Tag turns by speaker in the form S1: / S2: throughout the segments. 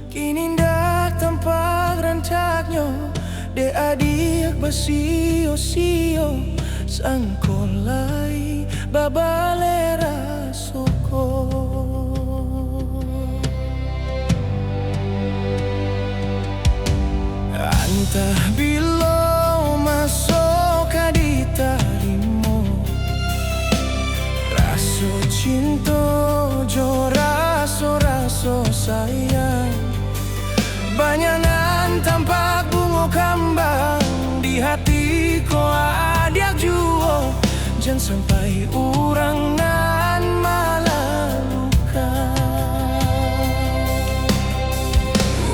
S1: Kini ndak tempat rancaknya de adik basio-sio sangkolai babalera soko. Antah bila masuk diterima raso cinta jo raso sayang. Banyanan tampak bunga kembang di hatiku adiak juo. Jangan sampai orang nan malah luka.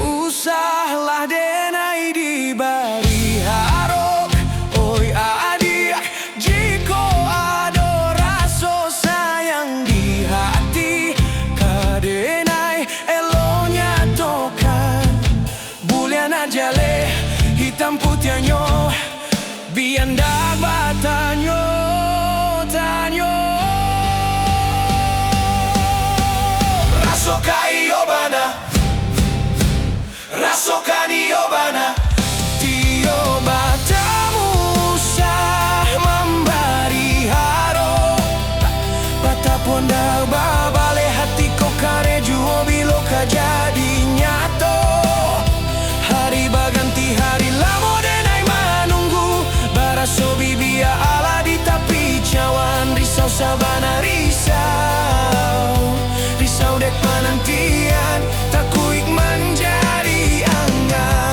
S1: Usahlah denai di bari harok. Oi adik, jiko ada rasa sayang di hati, kadenai elonya tokan bulian jale hitam putihnya biandak batanyo tanyo. Rasokai obana, rasokani obana, tio batamu sah memberi haro. Bata pondak babale hati ko kare juo bilo jadi nyato. Hari baganti hari lamo denai manunggu baraso bibia ala di tapi cawan risau sabana risau dek penantian tak kuik menjadi angan.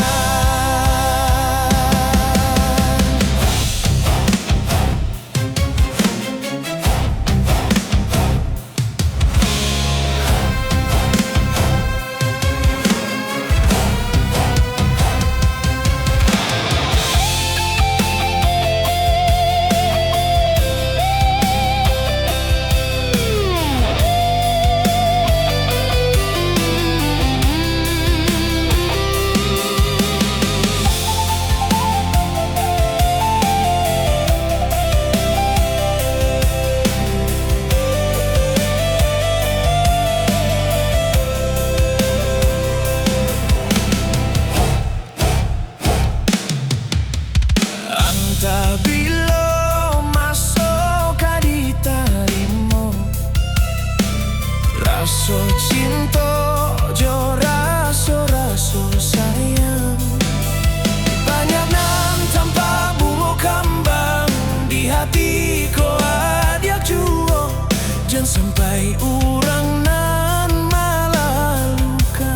S1: Bila masuk diterima raso cinta jo raso sayang. Banyak nan tanpa bunga kembang di hatiku adiak juo. Jangan sampai orang nan malah luka.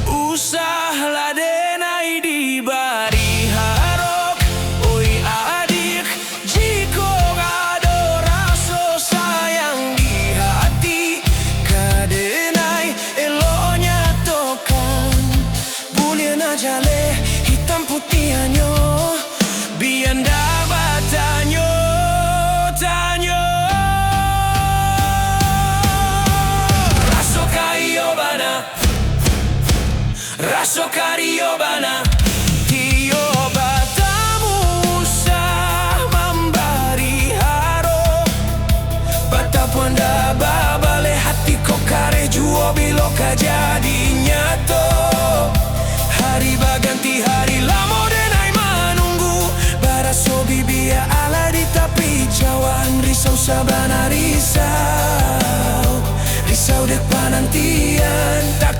S1: Usahlah denai di bari harok. Oi adik, jiko ada rasa sayang di hati, kadenai elonya tokan bulian jale hitam putihanyo bianda batanyo tanyo. Rasokai obana, rasokari obana, tio batamu sah memberi haro. Bata ponda babale hati ko kare juo bilo jadi nyato. Hari baganti hari lamo denai manunggu baraso bibia ala di tapi cawan risau sabana risau dek penantian tak